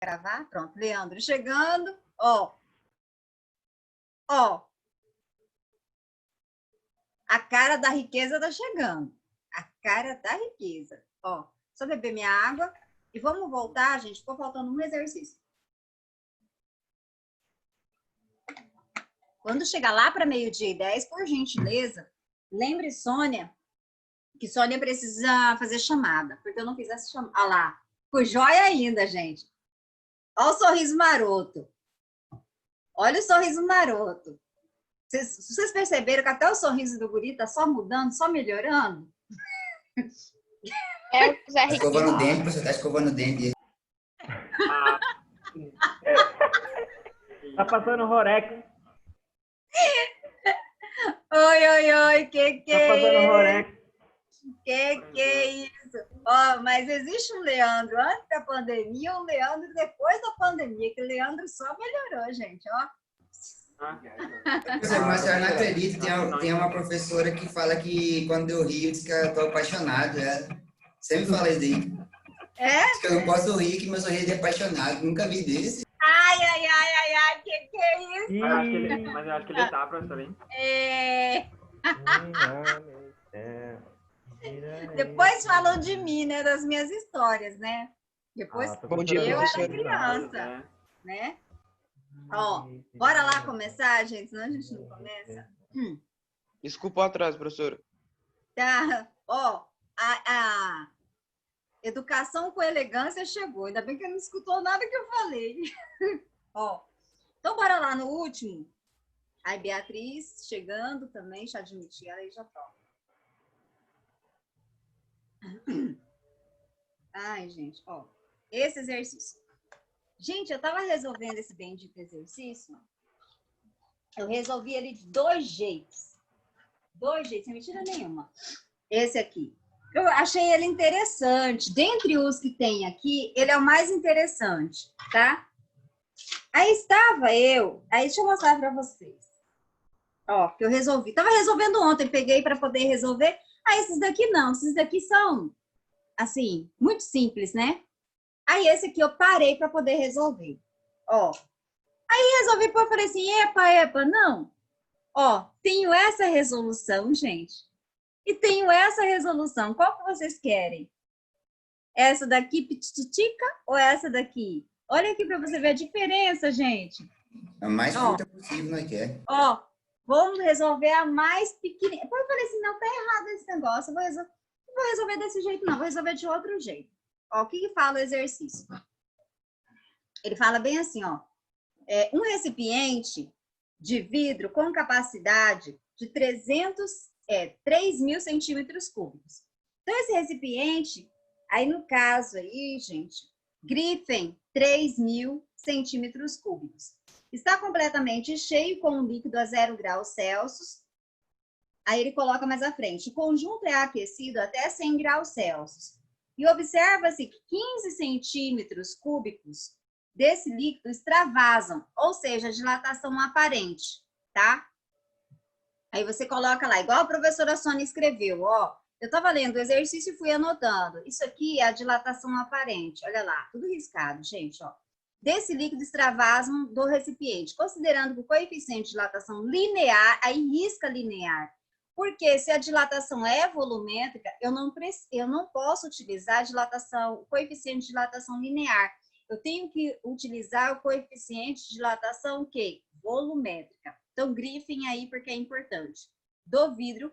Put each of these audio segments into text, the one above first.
gravar? Pronto, Leandro chegando. Ó. Ó. A cara da riqueza tá chegando. A cara da riqueza. Ó. Só beber minha água. E vamos voltar, gente. Ficou faltando um exercício. Quando chegar lá para 12:10, por gentileza, lembre Sônia, que Sônia precisa fazer chamada, porque eu não fiz essa chamada. Olha lá, ficou jóia ainda, gente. Olha o sorriso maroto. Olha o sorriso maroto. Vocês perceberam que até o sorriso do guri tá só mudando, só melhorando? É o Zé Tá escovando o dente, você tá escovando o dente. Tá passando Rorex. Oi, que Tá passando é Rorex. Que é isso? Ó, mas existe um Leandro antes da pandemia, um Leandro depois da pandemia, que o Leandro só melhorou, gente, ó. Mas a senhora não acredita, tem uma professora que fala que quando eu rio, diz que eu tô apaixonado. Ela sempre fala isso daí. É? Diz que eu não posso rir, que meu sorriso é apaixonado. Nunca vi desse. Ai, que é isso? Mas eu acho que ele tá, professor, hein? Depois falam de mim, né, das minhas histórias, né? Depois Bom dia, eu professor. era criança, né? Ó, bora lá começar, gente, senão a gente não começa. Desculpa o atraso, professora. Tá, ó, a educação com elegância chegou. Ainda bem que não escutou nada que eu falei. Ó, então bora lá no último. Aí, Beatriz chegando também, já admiti, ela aí já toca. Ai, gente, ó, esse exercício. Gente, eu tava resolvendo esse bendito exercício. Eu resolvi ele de dois jeitos. Sem mentira nenhuma. Esse aqui. Eu achei ele interessante. Dentre os que tem aqui, ele é o mais interessante, tá? Aí estava eu. Aí deixa eu mostrar para vocês. Ó, que eu resolvi. Tava resolvendo ontem, peguei para poder resolver. Ah, esses daqui não. Esses daqui são, assim, muito simples, né? Aí esse aqui eu parei para poder resolver. Ó. Aí resolvi, eu falei assim, epa, não. Ó, tenho essa resolução, gente. E tenho essa resolução. Qual que vocês querem? Essa daqui, pititica, ou essa daqui? Olha aqui para você ver a diferença, gente. A mais curta possível, não quer. Ó, vamos resolver a mais pequenininha. Depois eu falei assim, não, tá errado esse negócio. Não vou resolver desse jeito, não. Vou resolver de outro jeito. Ó, o que fala o exercício? Ele fala bem assim, ó. Um recipiente de vidro com capacidade de 3.000 centímetros cúbicos. Então, esse recipiente, aí no caso aí, gente, grifem 3.000 centímetros cúbicos. Está completamente cheio com um líquido a 0 graus Celsius. Aí ele coloca mais à frente. O conjunto é aquecido até 100 graus Celsius. E observa-se que 15 centímetros cúbicos desse líquido extravasam, ou seja, a dilatação aparente, tá? Aí você coloca lá, igual a professora Sônia escreveu, ó. Eu estava lendo o exercício e fui anotando. Isso aqui é a dilatação aparente. Olha lá, tudo riscado, gente, ó. Desse líquido extravasam do recipiente, considerando que o coeficiente de dilatação linear, aí risca linear. Porque se a dilatação é volumétrica, eu não posso utilizar a dilatação, o coeficiente de dilatação linear. Eu tenho que utilizar o coeficiente de dilatação que? Volumétrica. Então, grifem aí porque é importante. Do vidro,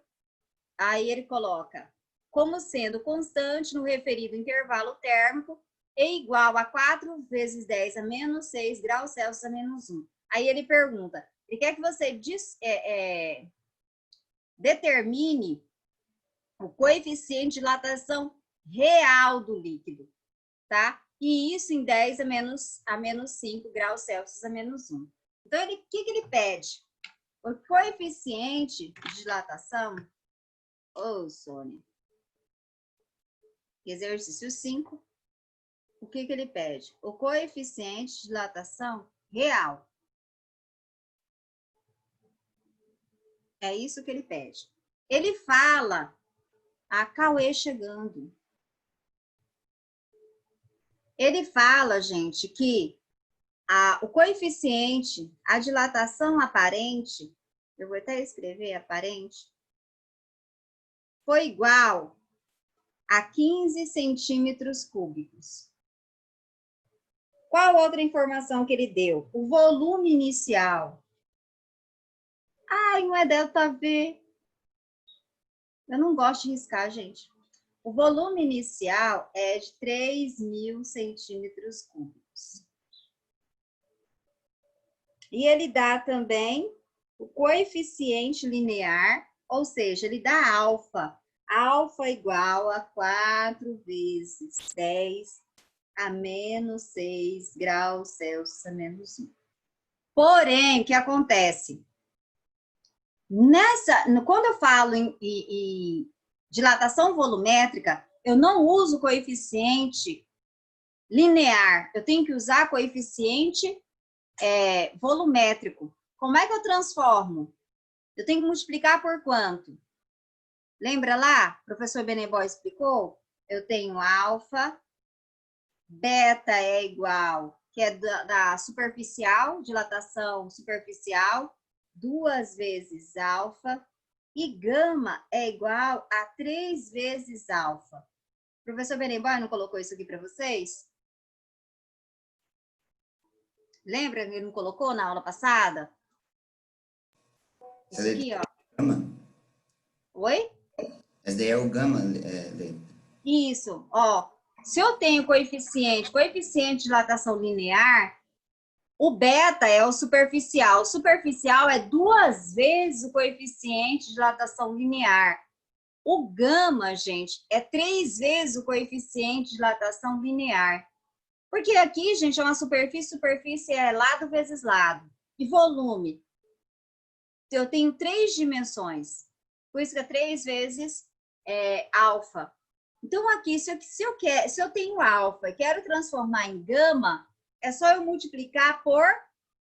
aí ele coloca como sendo constante no referido intervalo térmico é igual a 4 vezes 10 a menos 6 graus Celsius a menos 1. Aí ele pergunta, ele quer que você determine o coeficiente de dilatação real do líquido, tá? E isso em 10 a menos 5 graus Celsius a menos 1. Então, o que ele pede? O coeficiente de dilatação... Ô, Sônia. Exercício 5. O que ele pede? O coeficiente de dilatação real. É isso que ele pede. Ele fala... A Cauê chegando. Ele fala, gente, que o coeficiente, a dilatação aparente, eu vou até escrever aparente, foi igual a 15 centímetros cúbicos. Qual outra informação que ele deu? O volume inicial. Ai, não é delta V. Eu não gosto de riscar, gente. O volume inicial é de 3.000 centímetros cúbicos. E ele dá também o coeficiente linear, ou seja, ele dá alfa. Alfa igual a 4 vezes 10 a menos 6 graus Celsius a menos 1. Porém, o que acontece? Quando eu falo em dilatação volumétrica, eu não uso coeficiente linear, eu tenho que usar coeficiente volumétrico. Como é que eu transformo? Eu tenho que multiplicar por quanto? Lembra lá? O professor Benebol explicou? Eu tenho alfa, beta é igual, que é da superficial, dilatação superficial, 2 vezes alfa, e gama é igual a 3 vezes alfa. O professor Benebol não colocou isso aqui para vocês? Lembra que ele não colocou na aula passada? Isso aqui, ó. Gama? Oi? Esse daí é o gama. Isso, ó. Se eu tenho coeficiente de dilatação linear, o beta é o superficial. O superficial é 2 vezes o coeficiente de dilatação linear. O gama, gente, é 3 vezes o coeficiente de dilatação linear. Porque aqui, gente, é uma superfície é lado vezes lado. E volume. Eu tenho 3 dimensões. Por isso que é 3 vezes alfa. Então, aqui, se eu tenho alfa e quero transformar em gama, é só eu multiplicar por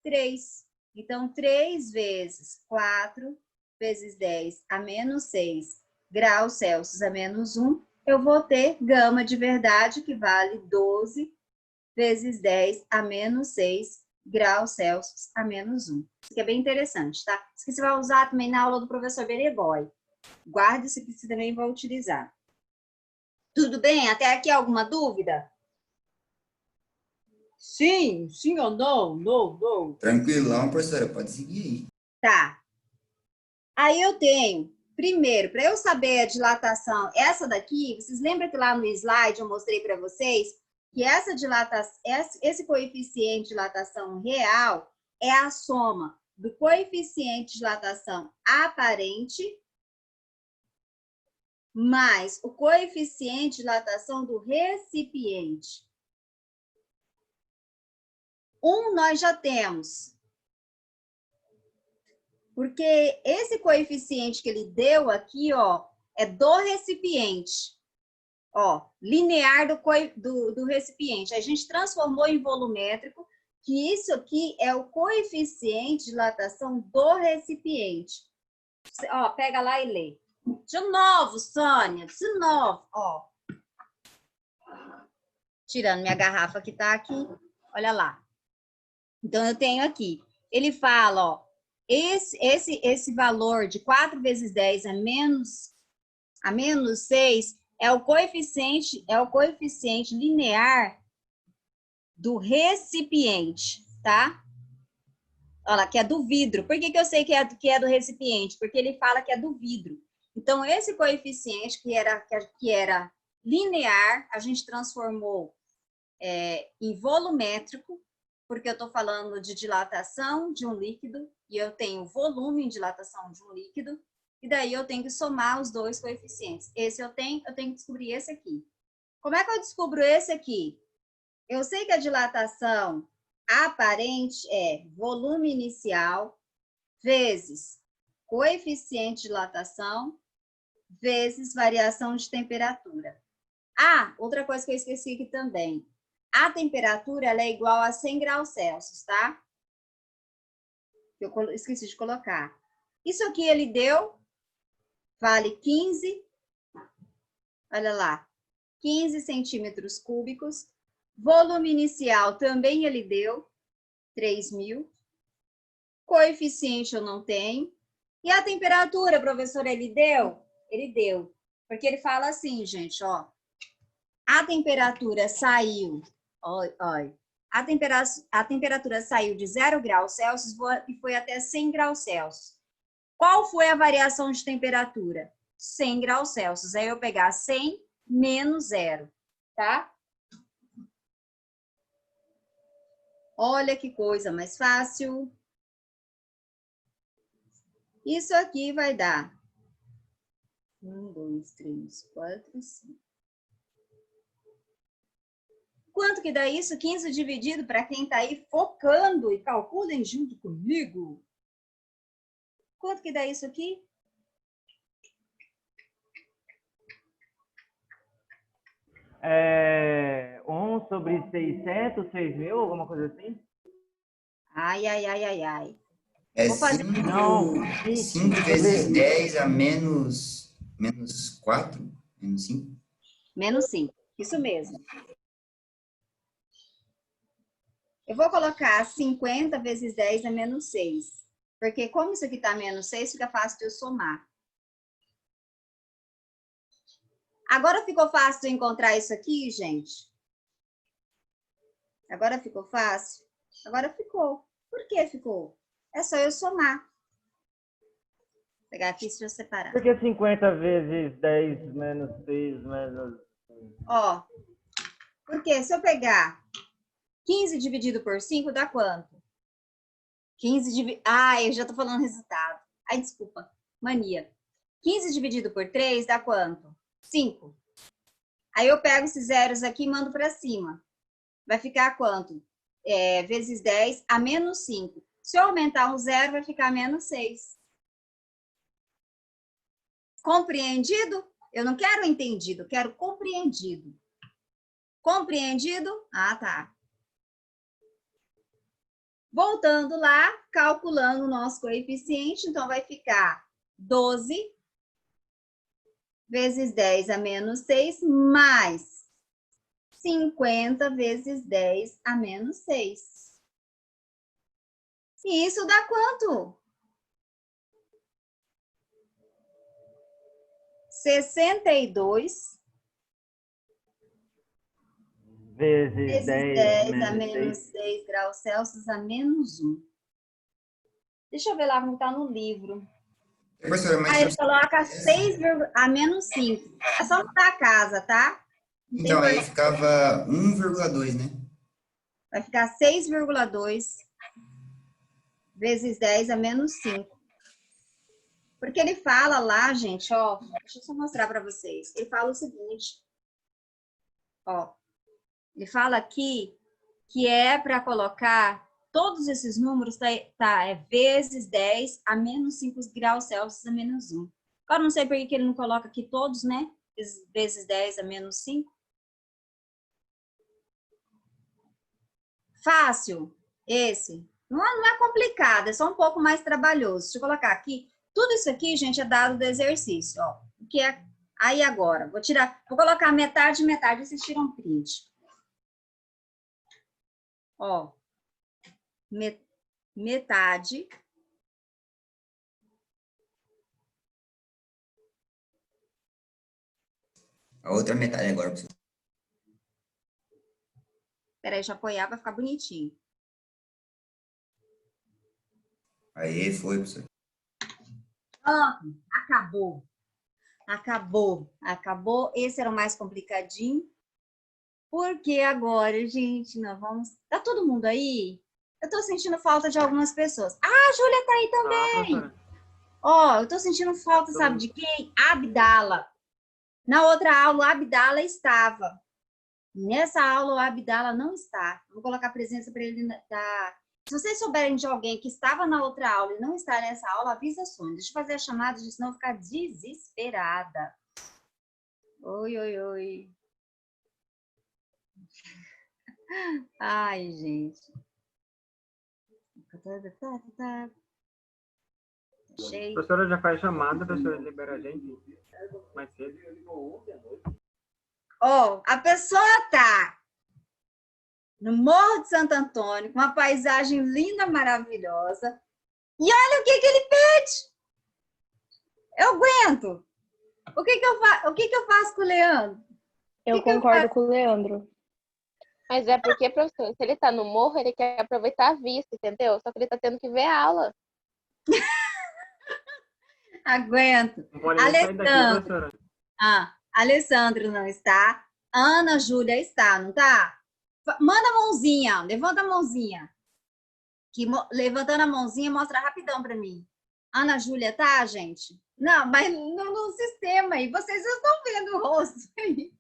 3. Então, 3 vezes 4 vezes 10 a menos 6 graus Celsius a menos 1, eu vou ter gama de verdade, que vale 12 vezes 10 a menos 6 graus Celsius a menos 1. Isso aqui é bem interessante, tá? Isso que você vai usar também na aula do professor Beneboy. Guarde isso que você também vai utilizar. Tudo bem? Até aqui alguma dúvida? Sim, sim ou não? Não, não. Tranquilão, professora, pode seguir aí. Tá. Aí eu tenho, primeiro, para eu saber a dilatação, essa daqui, vocês lembram que lá no slide eu mostrei para vocês que essa dilatação, esse coeficiente de dilatação real é a soma do coeficiente de dilatação aparente mais o coeficiente de dilatação do recipiente. Nós já temos. Porque esse coeficiente que ele deu aqui, ó, é do recipiente. Ó, linear do recipiente. A gente transformou em volumétrico, que isso aqui é o coeficiente de dilatação do recipiente. Ó, pega lá e lê. De novo, Sônia, de novo, ó. Tirando minha garrafa que tá aqui, olha lá. Então, eu tenho aqui. Ele fala, ó, esse valor de 4 vezes 10 a menos 6 é o coeficiente linear do recipiente, tá? Olha lá, que é do vidro. Por que eu sei que é do recipiente? Porque ele fala que é do vidro. Então, esse coeficiente que era linear, a gente transformou em volumétrico, porque eu estou falando de dilatação de um líquido, e eu tenho volume em dilatação de um líquido, e daí eu tenho que somar os dois coeficientes. Esse eu tenho que descobrir esse aqui. Como é que eu descubro esse aqui? Eu sei que a dilatação aparente é volume inicial vezes coeficiente de dilatação vezes variação de temperatura. Ah, outra coisa que eu esqueci aqui também. A temperatura ela é igual a 100 graus Celsius, tá? Eu esqueci de colocar. Isso aqui ele deu, vale 15, olha lá, 15 centímetros cúbicos Volume inicial também ele deu, 3.000. Coeficiente eu não tenho. E a temperatura, professor, ele deu? Ele deu. Porque ele fala assim, gente, ó. A temperatura saiu, olha, a temperatura saiu de 0 graus Celsius e foi até 100 graus Celsius. Qual foi a variação de temperatura? 100 graus Celsius. Aí eu pegar 100 menos 0, tá? Olha que coisa mais fácil. Isso aqui vai dar 1, 2, 3, 4, 5. Quanto que dá isso? 15 dividido, para quem está aí focando, e calculem junto comigo. Quanto que dá isso aqui? É 1 sobre 600, 6.000, alguma coisa assim? Ai, ai, ai, ai, ai. É Vou fazer... 5 vezes 10 a menos 4? Menos 5? Menos 5, isso mesmo. Eu vou colocar 50 vezes 10 a menos 6. Porque como isso aqui está menos 6, fica fácil de eu somar. Agora ficou fácil de encontrar isso aqui, gente? Agora ficou fácil? Agora ficou. Por que ficou? É só eu somar. Vou pegar aqui e separar. Por que 50 vezes 10 menos 6 menos... Ó, porque se eu pegar 15 dividido por 5, dá quanto? 15 dividido... Ah, eu já tô falando resultado. Ai, desculpa. Mania. 15 dividido por 3 dá quanto? 5. Aí eu pego esses zeros aqui e mando para cima. Vai ficar quanto? Vezes 10 a menos 5. Se eu aumentar um zero, vai ficar menos 6. Compreendido? Eu não quero entendido, quero compreendido. Compreendido? Ah, tá. Voltando lá, calculando o nosso coeficiente, então vai ficar 12 vezes 10 a menos 6, mais 50 vezes 10 a menos 6. E isso dá quanto? 62 vezes 10 a menos menos 6. 6 graus Celsius a menos 1. Deixa eu ver lá como está no livro. Professora, mas Aí ele coloca 6 a menos 5. É só mudar a casa, tá? então aí ficava 1,2, né? Vai ficar 6,2 vezes 10 a menos 5. Porque ele fala lá, gente, ó, deixa eu só mostrar para vocês. Ele fala o seguinte, ó, ele fala aqui que é para colocar todos esses números, é vezes 10 a menos 5 graus Celsius a menos 1. Agora, não sei por que ele não coloca aqui todos, né? Vezes 10 a menos 5. Fácil, esse. Não é complicado, é só um pouco mais trabalhoso. Deixa eu colocar aqui. Tudo isso aqui, gente, é dado do exercício, ó. O que é... Aí agora, vou colocar metade e metade, vocês tiram um print. Ó, metade. A outra metade agora, professor. Peraí, deixa eu apoiar para ficar bonitinho. Aí foi, professor. Ah, acabou. Acabou. Esse era o mais complicadinho. Porque agora, gente, nós vamos... Tá todo mundo aí? Eu tô sentindo falta de algumas pessoas. Ah, a Júlia tá aí também. Ó, eu tô sentindo falta, sabe de quem? Abdala. Na outra aula, o Abdala estava. Nessa aula, o Abdala não está. Vou colocar a presença para ele da... Se vocês souberem de alguém que estava na outra aula e não está nessa aula, avisa a Sônia. Deixa eu fazer a chamada, senão eu vou ficar desesperada. Oi, oi, oi. Ai, gente. A professora já faz chamada, a professora libera a gente mais cedo. Ó, a pessoa tá no Morro de Santo Antônio, com uma paisagem linda, maravilhosa. E olha o que ele pede. Eu aguento. O que eu faço com o Leandro? Eu concordo com o Leandro. Mas é porque, professor, se ele tá no morro, ele quer aproveitar a vista, entendeu? Só que ele tá tendo que ver a aula. Aguento. Não pode nem sair daqui, Alessandro. professora. Alessandro não está. Ana Júlia está, não tá? Manda a mãozinha, levanta a mãozinha. Levantando a mãozinha, mostra rapidão para mim. Ana Júlia, tá, gente? Não, mas no sistema aí, vocês não estão vendo o rosto aí.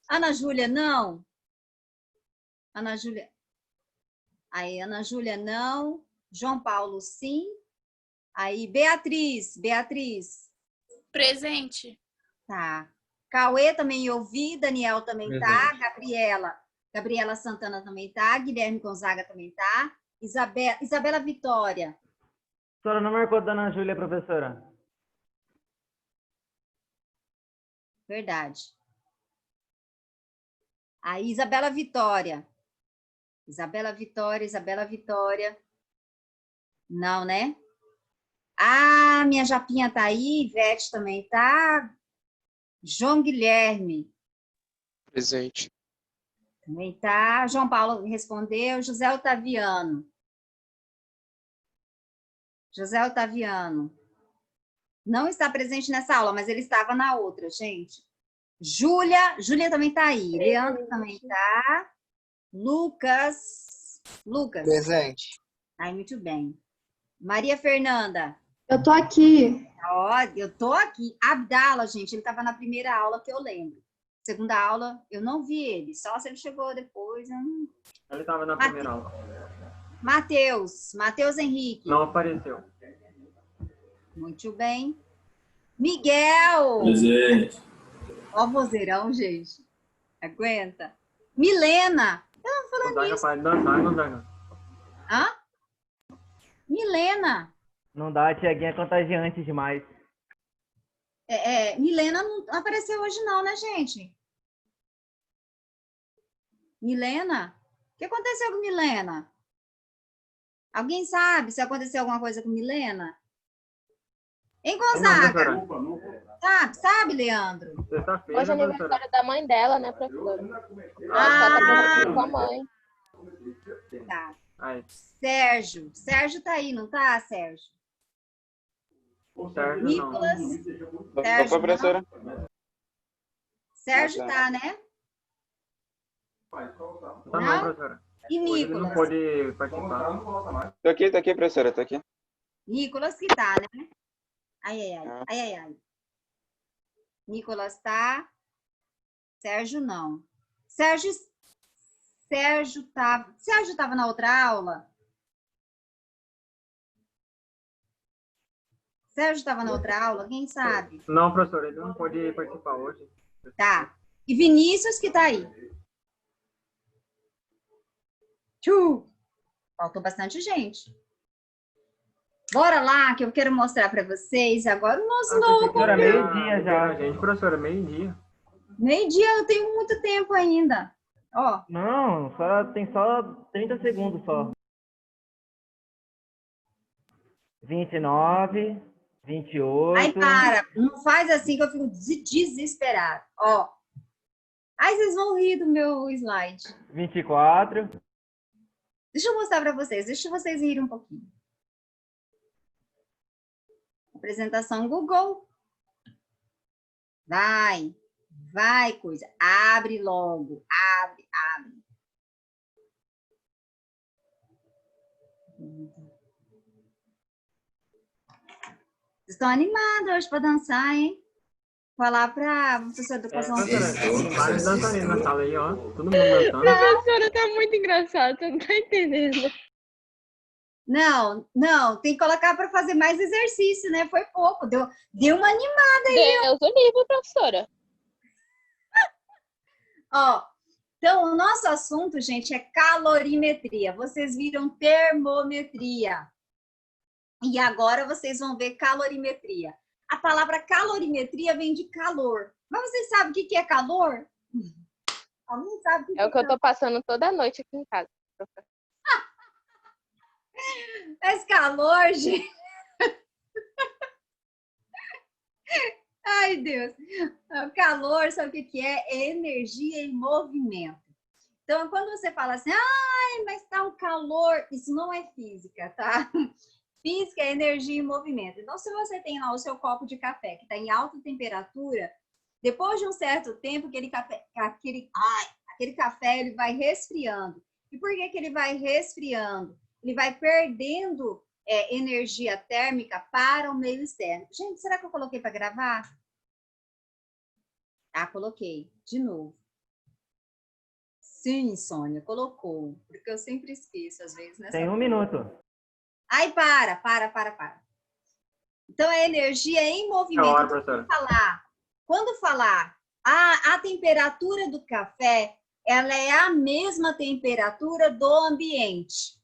Ana Júlia, não. Ana Júlia. Aí, Ana Júlia, não. João Paulo, sim. Aí, Beatriz. Presente. Tá. Cauê também ouvi, Daniel também tá, Gabriela Santana também tá, Guilherme Gonzaga também tá, Isabela Vitória. A senhora não marcou Dona Júlia, professora? Verdade. Aí, Isabela Vitória. Não, né? Ah, minha Japinha tá aí, Ivete também tá. João Guilherme. Presente. Também tá. João Paulo respondeu. José Otaviano. Não está presente nessa aula, mas ele estava na outra, gente. Júlia também tá aí. Leandro também tá. Lucas. Presente. Ai, muito bem. Maria Fernanda. Eu tô aqui. Ó, eu tô aqui. Abdala, gente, ele estava na primeira aula que eu lembro. Segunda aula, eu não vi ele. Só se ele chegou depois. Ele estava na primeira aula. Matheus Henrique. Não apareceu. Muito bem. Miguel. Presente. Ó, vozeirão, gente. Aguenta. Milena. Eu não Não falando dá nisso. capaz de dançar, não dá, não. Hã? Milena. Não dá, a Tiaguinha é contagiante demais. Milena não apareceu hoje não, né, gente? Milena? O que aconteceu com Milena? Alguém sabe se aconteceu alguma coisa com Milena? Hein, Gonzaga? Sabe, Leandro? Sexta-feira, Hoje é professora. aniversário da mãe dela, né, professora? Ah. Ela tá com a mãe. Tá. Aí, Sérgio tá aí, não tá, Sérgio? Sérgio não. Nicolas. Opa, Sérgio, professora. Sérgio tá, né? Tá não, professora. E Hoje ele não Nicolas? pôde participar. Tô aqui, professora, tô aqui. Nicolas que tá, né? Ai. Nicolas tá. Sérgio não. Sérgio tava na outra aula? Sérgio estava na outra aula? Quem sabe? Não, professora, ele não pôde participar hoje. Tá. E Vinícius que tá aí? Faltou bastante gente. Bora lá, que eu quero mostrar para vocês agora o nosso novo. Professora, meio-dia já. Gente, professora, meio-dia. Meio-dia, eu tenho muito tempo ainda. Ó. Não, tem só 30 segundos só. 29, 28. Ai, para. Não faz assim que eu fico desesperado. Ó. Ai, vocês vão rir do meu slide. 24. Deixa eu mostrar para vocês. Deixa vocês rirem um pouquinho. Apresentação Google. Vai, coisa. Abre logo. Abre. Vocês estão animados hoje para dançar, hein? Falar para professora de educação física. Vários dançarinos na sala aí, ó. Todo mundo dançando. Professora, tá muito engraçado, você não tá entendendo. Não, tem que colocar para fazer mais exercício, né? Foi pouco, deu uma animada aí. Deus o livre, professora. Ó, então o nosso assunto, gente, é calorimetria. Vocês viram termometria. E agora vocês vão ver calorimetria. A palavra calorimetria vem de calor. Mas vocês sabem o que é calor? Alguém sabe É o que eu tô passando toda noite aqui em casa. faz calor, gente? Ai, Deus. O calor, sabe o que que é? É energia em movimento. Então, quando você fala assim, ai, mas tá um calor, isso não é física, tá? Física é energia em movimento. Então, se você tem lá o seu copo de café que está em alta temperatura, depois de um certo tempo, aquele café ele vai resfriando. E por que que ele vai resfriando? Ele vai perdendo energia térmica para o meio externo. Gente, será que eu coloquei para gravar? Ah, coloquei. De novo. Sim, Sônia, colocou. Porque eu sempre esqueço, às vezes, nessa Tem 1 minuto. Ai, para. Então, é energia em movimento. hora, Então, professora. quando falar a temperatura do café, ela é a mesma temperatura do ambiente.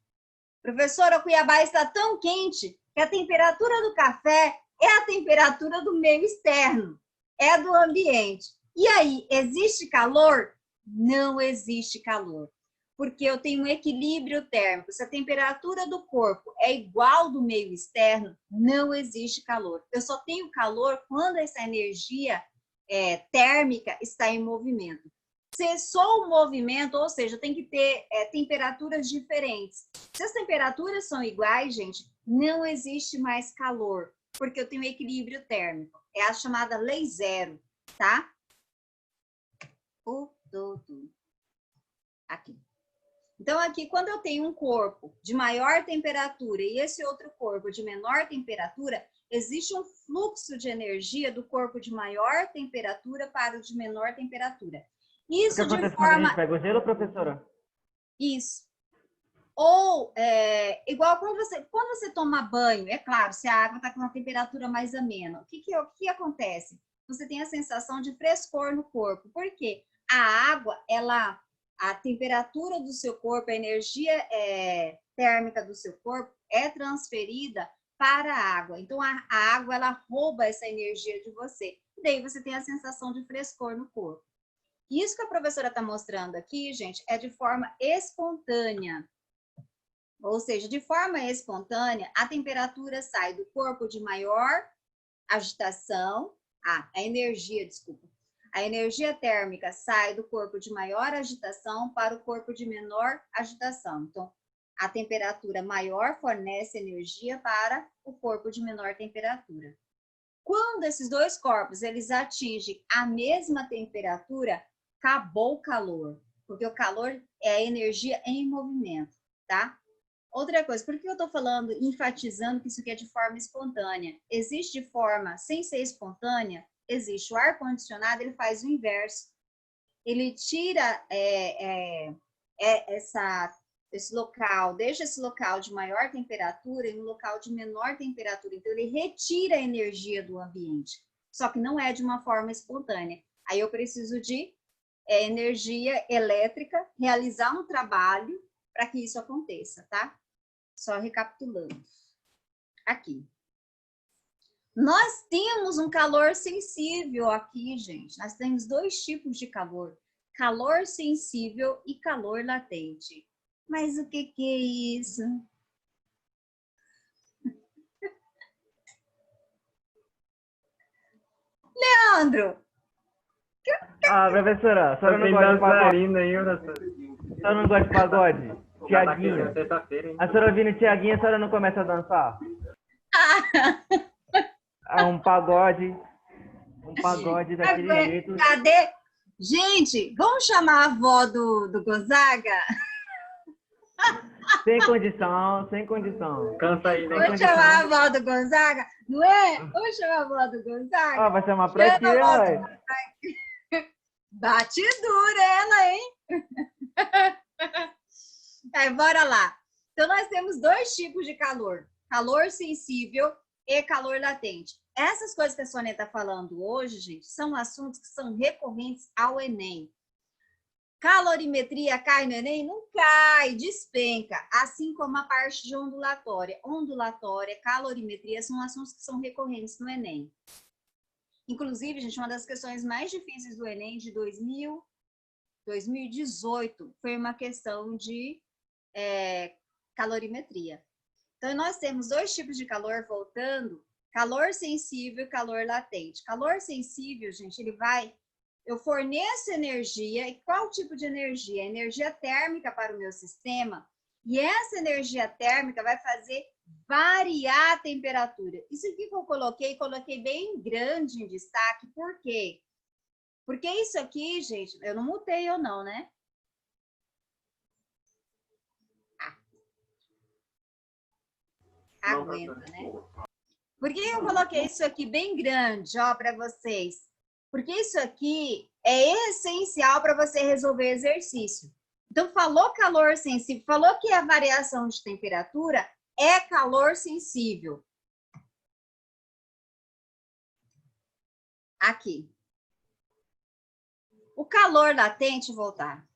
Professora, o Cuiabá está tão quente que a temperatura do café é a temperatura do meio externo, é do ambiente. E aí, existe calor? Não existe calor, porque eu tenho um equilíbrio térmico. Se a temperatura do corpo é igual do meio externo, não existe calor. Eu só tenho calor quando essa energia térmica está em movimento. Cessou o movimento, ou seja, tem que ter temperaturas diferentes. Se as temperaturas são iguais, gente, não existe mais calor, porque eu tenho equilíbrio térmico. É a chamada lei zero, tá? Aqui. Então, aqui, quando eu tenho um corpo de maior temperatura e esse outro corpo de menor temperatura, existe um fluxo de energia do corpo de maior temperatura para o de menor temperatura. Isso O que de acontece quando a forma... gente pega o gelo, professora? Isso. Ou, igual quando você toma banho, é claro, se a água está com uma temperatura mais amena, o que acontece? Você tem a sensação de frescor no corpo. Por quê? A água, a temperatura do seu corpo, a energia térmica do seu corpo é transferida para a água. Então, a água, ela rouba essa energia de você. E daí você tem a sensação de frescor no corpo. Isso que a professora está mostrando aqui, gente, é de forma espontânea. Ou seja, de forma espontânea, a temperatura sai do corpo de maior agitação, a energia térmica sai do corpo de maior agitação para o corpo de menor agitação. Então, a temperatura maior fornece energia para o corpo de menor temperatura. Quando esses dois corpos eles atingem a mesma temperatura, acabou o calor, porque o calor é a energia em movimento, tá? Outra coisa, por que eu estou falando, enfatizando que isso aqui é de forma espontânea? Existe de forma sem ser espontânea, existe o ar-condicionado, ele faz o inverso. Ele tira esse local, deixa esse local de maior temperatura em um local de menor temperatura. Então, ele retira a energia do ambiente, só que não é de uma forma espontânea. Aí eu preciso de energia elétrica, realizar um trabalho para que isso aconteça, tá? Só recapitulando. Aqui. Nós temos um calor sensível aqui, gente. Nós temos dois tipos de calor. Calor sensível e calor latente. Mas o que é isso? Leandro! Ah, professora, a senhora não gosta de pagode? A senhora não gosta de pagode? Tiaguinho. A senhora vindo Tiaguinho, a senhora não começa a dançar? Ah, um pagode daquele jeito. Cadê? Gente, vamos chamar a avó do Gonzaga? Sem condição. Cansa aí, né? Vamos chamar a avó do Gonzaga? Não é? Vamos chamar a avó do Gonzaga? Ah, vai chamar pra quê, ué? Bate dura ela, hein? Bora lá. Então, nós temos dois tipos de calor. Calor sensível e calor latente. Essas coisas que a Sônia está falando hoje, gente, são assuntos que são recorrentes ao Enem. Calorimetria cai no Enem? Não cai, despenca. Assim como a parte de ondulatória. Ondulatória, calorimetria são assuntos que são recorrentes no Enem. Inclusive, gente, uma das questões mais difíceis do Enem de 2000 2018 foi uma questão de calorimetria. Então, nós temos dois tipos de calor voltando, calor sensível e calor latente. Calor sensível, gente, eu forneço energia, e qual tipo de energia? Energia térmica para o meu sistema, e essa energia térmica vai fazer variar a temperatura. Isso aqui que eu coloquei bem grande em destaque, por quê? Porque isso aqui, gente, eu não mutei ou não, né? Aguenta, né? Por que eu coloquei isso aqui bem grande, ó, para vocês? Porque isso aqui é essencial para você resolver exercício. Então, falou calor sensível, falou que a variação de temperatura é calor sensível. Aqui. O calor latente, voltar.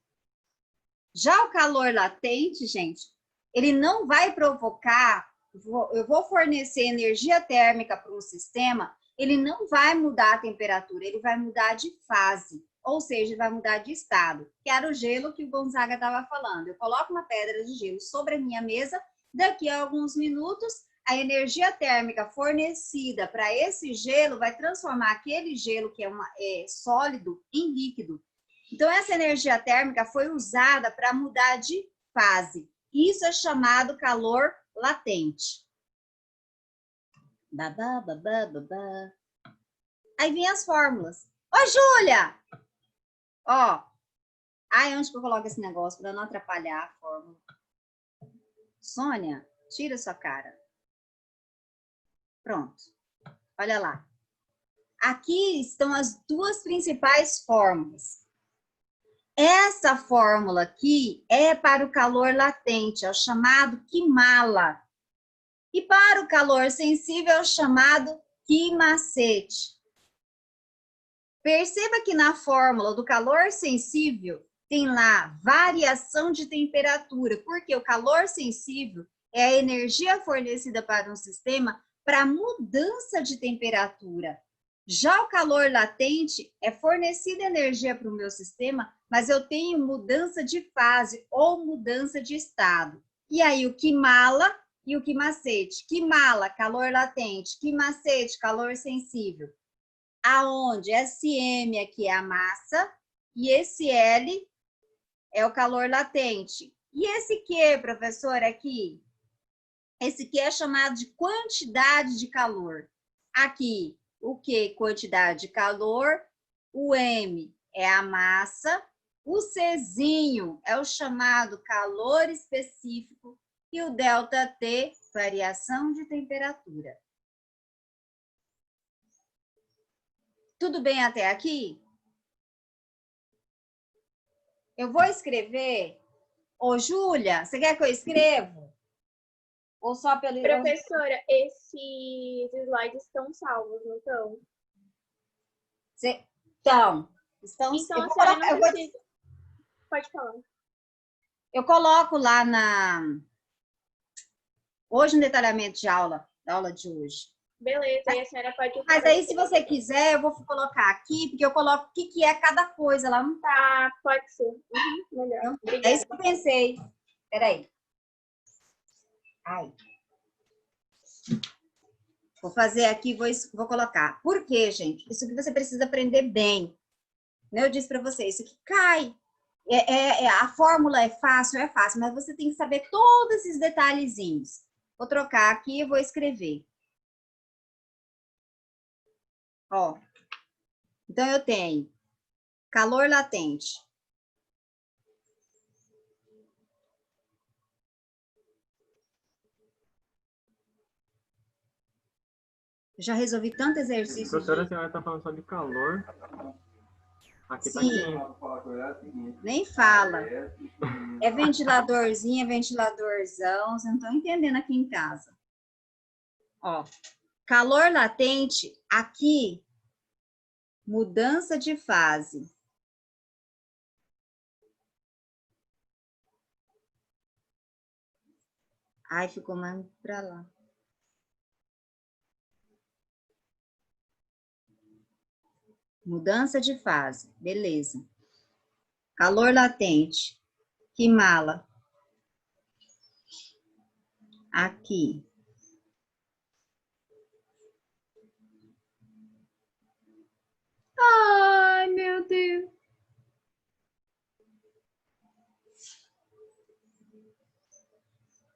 Já o calor latente, gente, ele não vai provocar, eu vou fornecer energia térmica para um sistema, ele não vai mudar a temperatura, ele vai mudar de fase, ou seja, vai mudar de estado, que era o gelo que o Gonzaga estava falando. Eu coloco uma pedra de gelo sobre a minha mesa, daqui a alguns minutos, a energia térmica fornecida para esse gelo vai transformar aquele gelo que é sólido em líquido. Então, essa energia térmica foi usada para mudar de fase. Isso é chamado calor latente. Babá, babá, babá. Aí vem as fórmulas. Ô, Júlia! Ó. Ai, onde que eu coloco esse negócio para não atrapalhar a fórmula? Sônia, tira sua cara. Pronto. Olha lá. Aqui estão as duas principais fórmulas. Essa fórmula aqui é para o calor latente, é o chamado Quimala. E para o calor sensível é o chamado Quimacete. Perceba que na fórmula do calor sensível tem lá variação de temperatura, porque o calor sensível é a energia fornecida para um sistema para mudança de temperatura. Já o calor latente é fornecida energia para o meu sistema, mas eu tenho mudança de fase ou mudança de estado. E aí o Quimala e o Quimacete. Quimala, calor latente. Quimacete, calor sensível. Aonde SM aqui é a massa e esse L é o calor latente. E esse Q, professor, aqui? Esse Q é chamado de quantidade de calor. Aqui, o Q, quantidade de calor. O M é a massa. O Czinho é o chamado calor específico. E o ΔT, variação de temperatura. Tudo bem até aqui? Eu vou escrever. Ô, Júlia, você quer que eu escrevo? Ou só pelo... Professora, esses slides estão salvos, não estão? Estão. Então, a senhora não precisa... Pode falar. Eu coloco lá hoje no detalhamento de aula, da aula de hoje. Beleza, aí a senhora pode... Mas aí, se você quiser, eu vou colocar aqui, porque eu coloco o que é cada coisa lá, não tá? Ah, pode ser. Melhor. Obrigada. É isso que eu pensei. Peraí. Ai. Vou fazer aqui, vou colocar. Por quê, gente? Isso que você precisa aprender bem. Eu disse para você, isso aqui cai. A fórmula é fácil, mas você tem que saber todos esses detalhezinhos. Vou trocar aqui e vou escrever. Ó. Então, eu tenho calor latente. Eu já resolvi tanto exercício. Professora, a senhora está falando só de calor. Aqui tá quente. Nem fala. É ventiladorzinho, é ventiladorzão. Vocês não estão entendendo aqui em casa. Ó, calor latente, aqui, mudança de fase. Ai, ficou mais para lá. Mudança de fase, beleza. Calor latente. Que mala? Aqui. Ai, meu Deus.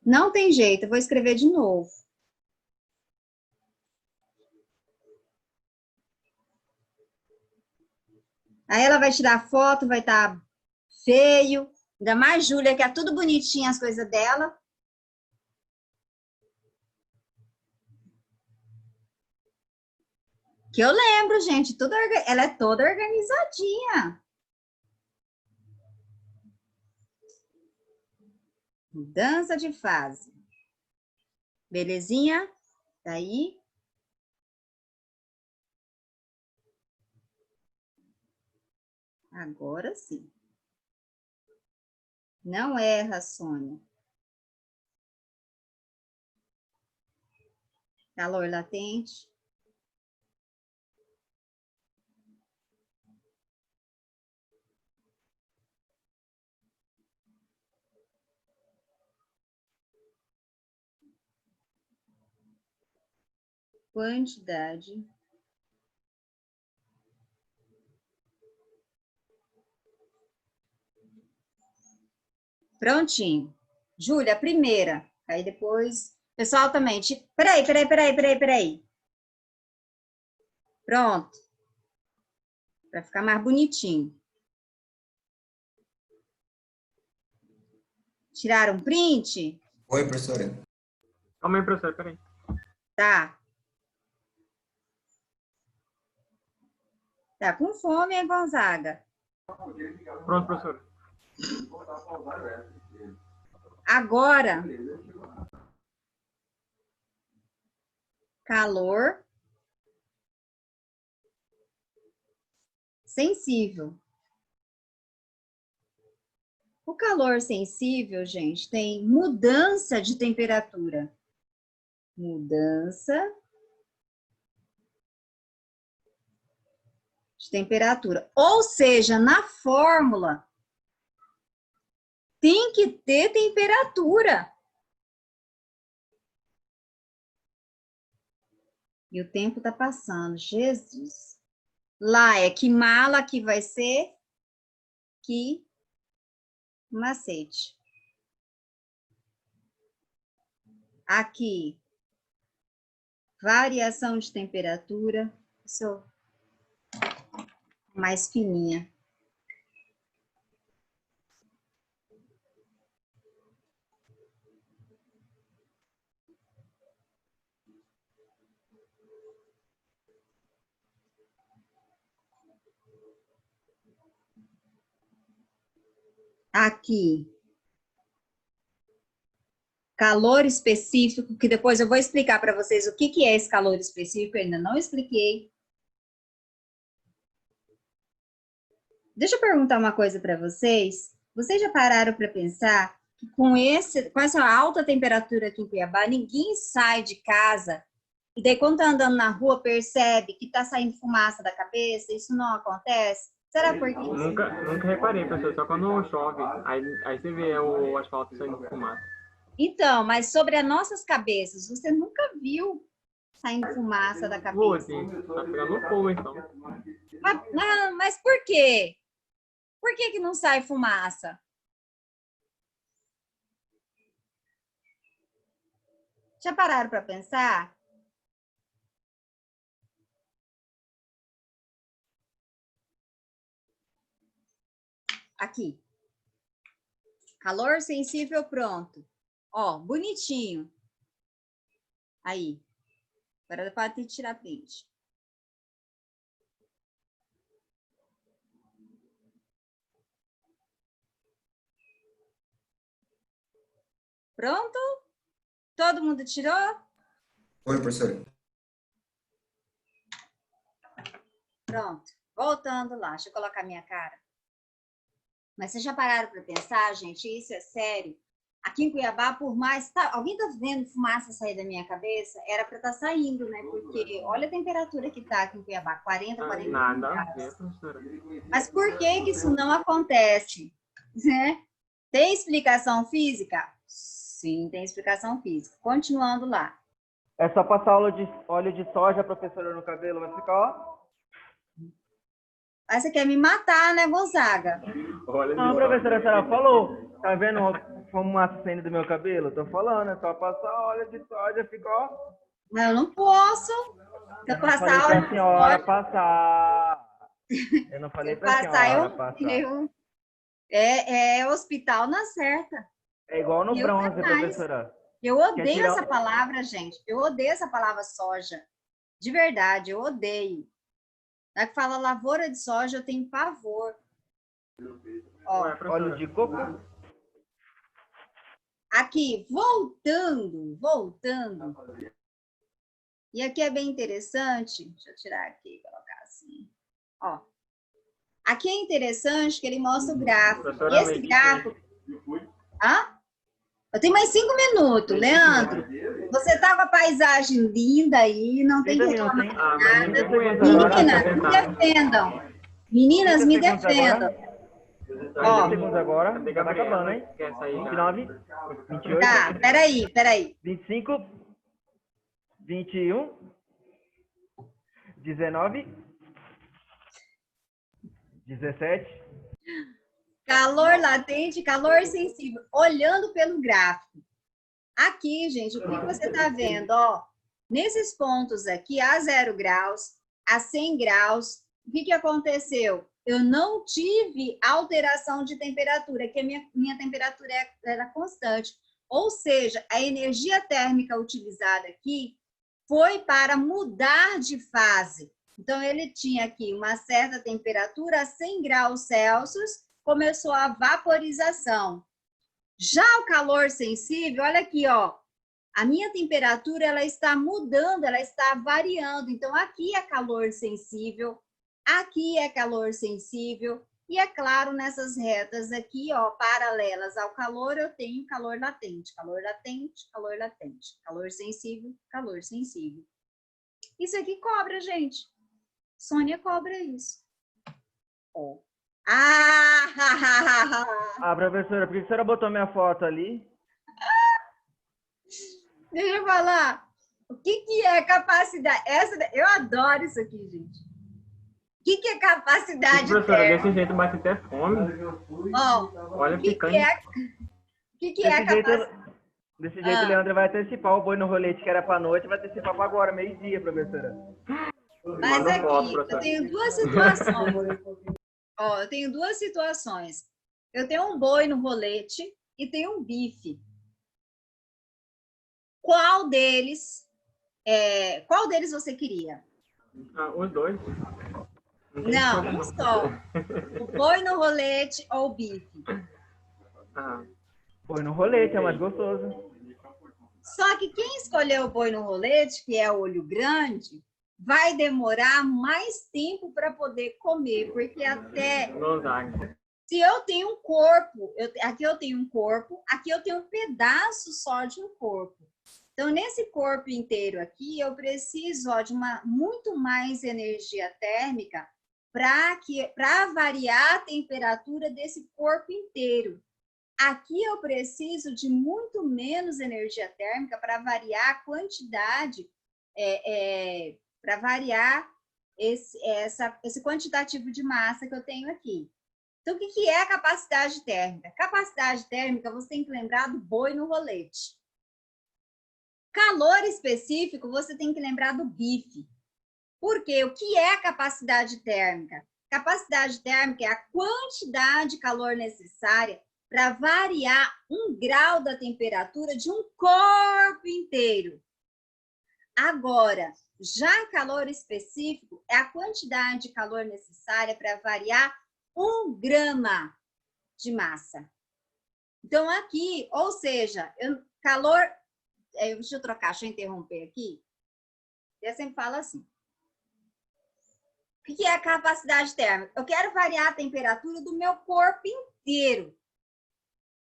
Não tem jeito, eu vou escrever de novo. Aí ela vai tirar foto, vai estar feio. Ainda mais Júlia, que é tudo bonitinho as coisas dela. Que eu lembro, gente, tudo, ela é toda organizadinha. Mudança de fase. Belezinha? Daí. Agora sim. Não erra, Sônia. Calor latente. Quantidade. Prontinho. Júlia, a primeira. Aí depois... Pessoal também. Peraí. Pronto. Para ficar mais bonitinho. Tiraram um print? Oi, professora. Calma aí, professor, peraí. Tá. Tá com fome, hein, Gonzaga? Pronto, professor. Agora, calor sensível. O calor sensível, gente, tem mudança de temperatura. Mudança de temperatura. Ou seja, na fórmula, tem que ter temperatura. E o tempo está passando. Jesus. Lá é que mala, aqui vai ser que macete. Aqui, variação de temperatura. Isso mais fininha. Aqui, calor específico, que depois eu vou explicar para vocês o que é esse calor específico, eu ainda não expliquei. Deixa eu perguntar uma coisa para vocês. Vocês já pararam para pensar que com essa alta temperatura aqui em Cuiabá, ninguém sai de casa e daí quando tá andando na rua percebe que tá saindo fumaça da cabeça? Isso não acontece? Será por quê? Nunca reparei, professor, só quando chove. Aí você vê o asfalto saindo fumaça. Então, mas sobre as nossas cabeças, você nunca viu saindo fumaça da cabeça? Sim, tá pegando fogo, então. Mas por quê? Por que não sai fumaça? Já pararam para pensar? Aqui. Calor sensível pronto. Ó, bonitinho. Aí. Agora pode tirar print. Pronto? Todo mundo tirou? Oi, professora. Pronto. Voltando lá. Deixa eu colocar minha cara. Mas vocês já pararam para pensar, gente? Isso é sério. Aqui em Cuiabá, por mais... Tá, alguém tá vendo fumaça sair da minha cabeça? Era para estar saindo, né? Porque olha a temperatura que tá aqui em Cuiabá, 40, 40 Nada a graus. ver, professora. Mas por que que isso não acontece? Né? Tem explicação física? Sim, tem explicação física. Continuando lá. É só passar óleo de soja, professora, no cabelo, vai ficar, ó. Aí você quer me matar, né, Gonzaga? Olha Não, ali, professora, a senhora falou. Tá vendo a fumaça saindo do meu cabelo? Tô falando, é só passar óleo de soja, fica, ó. Não, eu não posso. Se eu Eu não falei passar pra óleo de senhora soja, passar. Eu não se falei eu pra senhora passar. é hospital na certa. É igual no Eu bronze, jamais. professora. Eu Quer odeio tirar- essa palavra, gente. Eu odeio essa palavra soja. De verdade, eu odeio. Na que fala lavoura de soja, eu tenho pavor. Ó, Ué, professora. Óleo de coco. aqui, voltando. E aqui é bem interessante. Deixa eu tirar aqui e colocar assim. Ó. Aqui é interessante que ele mostra o gráfico. Professora, E esse medite. gráfico... Hã? Eu tenho mais 5 minutos, Leandro. Você tá com a paisagem linda aí, não tem que 30 minutos, reclamar. hein? Ah, mas ninguém aguenta Meninas, agora, me tá? defendam. Meninas, 30 me segundos defendam. agora. Ó. 30 segundos agora. Cadê Já tá Gabriela? acabando, hein? Quer sair? 29, 28, Tá, peraí. 25, 21, 19, 17. Calor latente, calor sensível. Olhando pelo gráfico. Aqui, gente, o que você está vendo? Ó, nesses pontos aqui, a 0 graus, a 100 graus, o que aconteceu? Eu não tive alteração de temperatura, que a minha temperatura era constante. Ou seja, a energia térmica utilizada aqui foi para mudar de fase. Então, ele tinha aqui uma certa temperatura, a 100 graus Celsius, começou a vaporização. Já o calor sensível, olha aqui, ó. A minha temperatura, ela está mudando, ela está variando. Então, aqui é calor sensível, aqui é calor sensível. E, é claro, nessas retas aqui, ó, paralelas ao calor, eu tenho calor latente. Calor latente, calor latente. Calor sensível, calor sensível. Isso aqui cobra, gente. Sônia cobra isso. Ó. Ah, professora, por que a senhora botou minha foto ali? Deixa eu falar. O que é capacidade? Eu adoro isso aqui, gente. O que é capacidade Professora, térmica? desse jeito bate até fome. Ó, Olha, o que picanha. é capacidade? Desse jeito, o Leandro vai antecipar o boi no rolete que era pra noite, vai antecipar pra agora, meio-dia, professora. Mas Manda aqui, foto, eu professora. tenho duas situações. Ó, eu tenho duas situações. Eu tenho um boi no rolete e tenho um bife. Qual deles você queria? Ah, os dois. tem Não, escolha, um só. O boi no rolete ou o bife? Ah, Boi no rolete, é mais gostoso. Só que quem escolheu o boi no rolete, que é o olho grande, vai demorar mais tempo para poder comer, porque até Gonzaga. se eu tenho um corpo, aqui eu tenho um corpo, aqui eu tenho um pedaço só de um corpo. Então, nesse corpo inteiro aqui, eu preciso de muito mais energia térmica para variar a temperatura desse corpo inteiro. Aqui eu preciso de muito menos energia térmica para variar a quantidade, para variar esse quantitativo de massa que eu tenho aqui. Então, o que é a capacidade térmica? Capacidade térmica, você tem que lembrar do boi no rolete. Calor específico, você tem que lembrar do bife. Por quê? O que é a capacidade térmica? Capacidade térmica é a quantidade de calor necessária para variar 1 grau da temperatura de um corpo inteiro. Agora, já calor específico é a quantidade de calor necessária para variar 1 grama de massa. Então, aqui, ou seja, calor... Deixa eu trocar, deixa eu interromper aqui. Eu sempre falo assim. O que é a capacidade térmica? Eu quero variar a temperatura do meu corpo inteiro.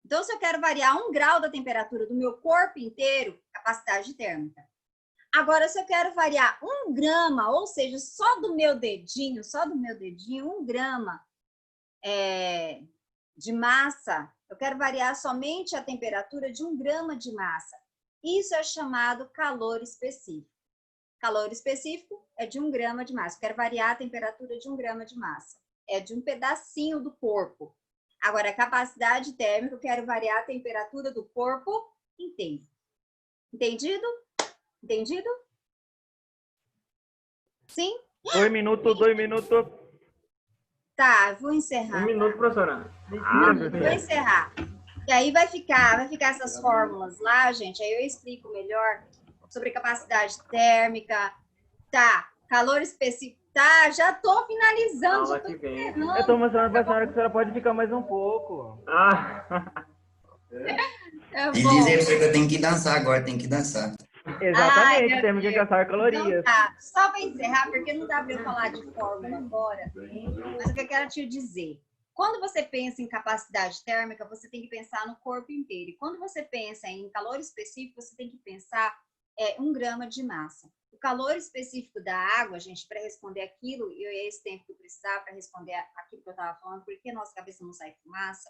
Então, se eu quero variar 1 grau da temperatura do meu corpo inteiro, capacidade térmica. Agora, se eu quero variar 1 grama, ou seja, só do meu dedinho, 1 grama de massa, eu quero variar somente a temperatura de 1 grama de massa. Isso é chamado calor específico. Calor específico é de 1 grama de massa. Eu quero variar a temperatura de 1 grama de massa. É de um pedacinho do corpo. Agora, a capacidade térmica, eu quero variar a temperatura do corpo inteiro. Entendido? Entendido? Sim? 2 minutos, 2 minutos. Tá, vou encerrar. 1 minuto, professora. Vou encerrar. E aí vai ficar essas fórmulas lá, gente. Aí eu explico melhor sobre capacidade térmica. Tá, calor específico. Tá, já tô finalizando. Aula Já tô que vem. encerrando. Eu tô mostrando pra senhora que a senhora pode ficar mais um pouco. Ah, Tá E bom. diz aí pra você que eu tenho que dançar agora, tem que dançar. Exatamente, meu temos que Deus. gastar calorias. Então tá, só para encerrar, porque não dá para eu falar de fórmula agora, mas o que eu quero te dizer. Quando você pensa em capacidade térmica, você tem que pensar no corpo inteiro. E quando você pensa em calor específico, você tem que pensar 1 grama de massa. O calor específico da água, gente, para responder aquilo, e esse tempo que eu precisava para responder aquilo que eu estava falando, porque nossa cabeça não sai fumaça,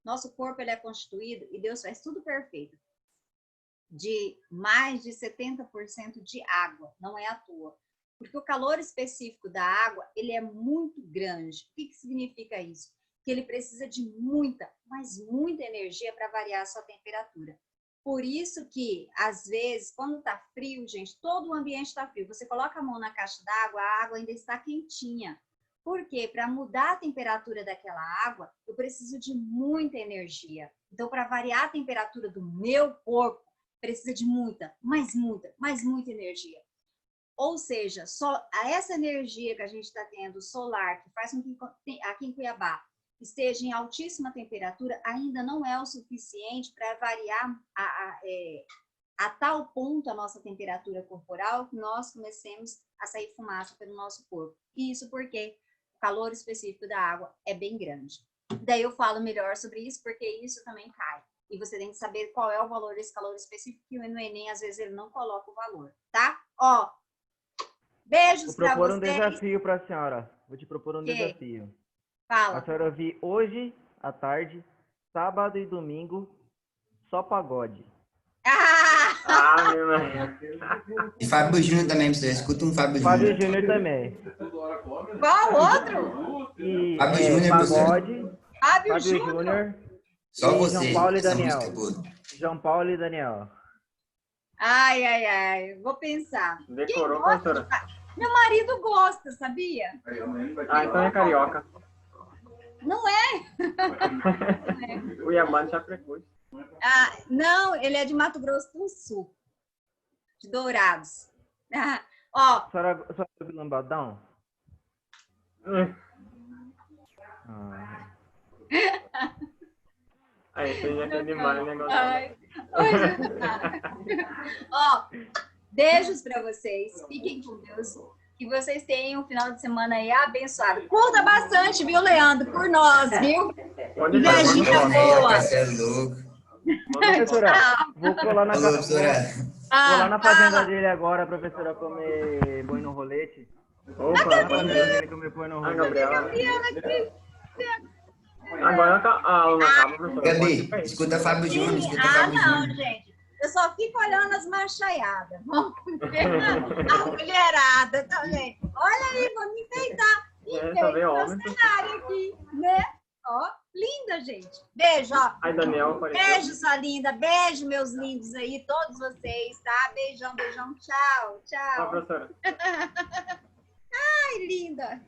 nosso corpo ele é constituído, e Deus faz tudo perfeito, de mais de 70% de água, não é à toa. Porque o calor específico da água, ele é muito grande. O que significa isso? Que ele precisa de muita, mas muita energia para variar a sua temperatura. Por isso que, às vezes, quando está frio, gente, todo o ambiente está frio. Você coloca a mão na caixa d'água, a água ainda está quentinha. Por quê? Para mudar a temperatura daquela água, eu preciso de muita energia. Então, para variar a temperatura do meu corpo, precisa de muita energia. Ou seja, só essa energia que a gente está tendo solar, que faz com que aqui em Cuiabá esteja em altíssima temperatura, ainda não é o suficiente para variar a tal ponto a nossa temperatura corporal que nós comecemos a sair fumaça pelo nosso corpo. Isso porque o calor específico da água é bem grande. Daí eu falo melhor sobre isso, porque isso também cai. E você tem que saber qual é o valor desse calor específico, que no Enem, às vezes, ele não coloca o valor, tá? Ó, beijos pra vocês. Vou propor um desafio pra senhora. Vou te propor um Que? desafio. Fala. A senhora vir hoje, à tarde, sábado e domingo, só pagode. Ah! meu E Fábio Júnior também, pra você. Escuta um Fábio Fábio Júnior. Júnior também. Qual outro? E Fábio Júnior, pagode, Fábio Fábio Júnior. Júnior, Só e você. João Paulo e Essa Daniel. música é boa. João Paulo e Daniel. Ai, ai, ai. Vou pensar. Decorou, Quem gosta professora? Meu marido gosta, sabia? Ah, então é carioca. Não é? O Yamano já precus. Ah, não, ele é de Mato Grosso do Sul. De Dourados. Ah, ó, A senhora ouviu Lambadão? Ah. Aí, você já tem demais o negócio. ai. Ó, beijos pra vocês. Fiquem com Deus. Que vocês tenham um final de semana aí abençoado. Curta bastante, viu, Leandro? Por nós, viu? Pode deixar, Beijinho. manda foto. Boa. Marcelo louco. Professora, vou colar na Falou, casa. professora. Vou lá na fazenda fala. dele agora, professora, comer boi no rolete. Opa, Na pode fazenda ver. dele comer boi no Ah, rolete. Gabriela. Agora a aula acaba, professora. Gabi, Pode ir. escuta Fábio Júnior, escuta Ah, Fábio não, Júnior. gente. Eu só fico olhando as machaiadas. Vamos ver a mulherada também. Olha aí, vou me enfeitar. Só vê Enfeito homem. meu cenário aqui, né? Ó, linda, gente. Beijo, ó. Aí, Daniel apareceu. Beijo, sua linda. Beijo, meus lindos aí, todos vocês, tá? Beijão, beijão. Tchau, Ó, tchau. professora. Ai, linda.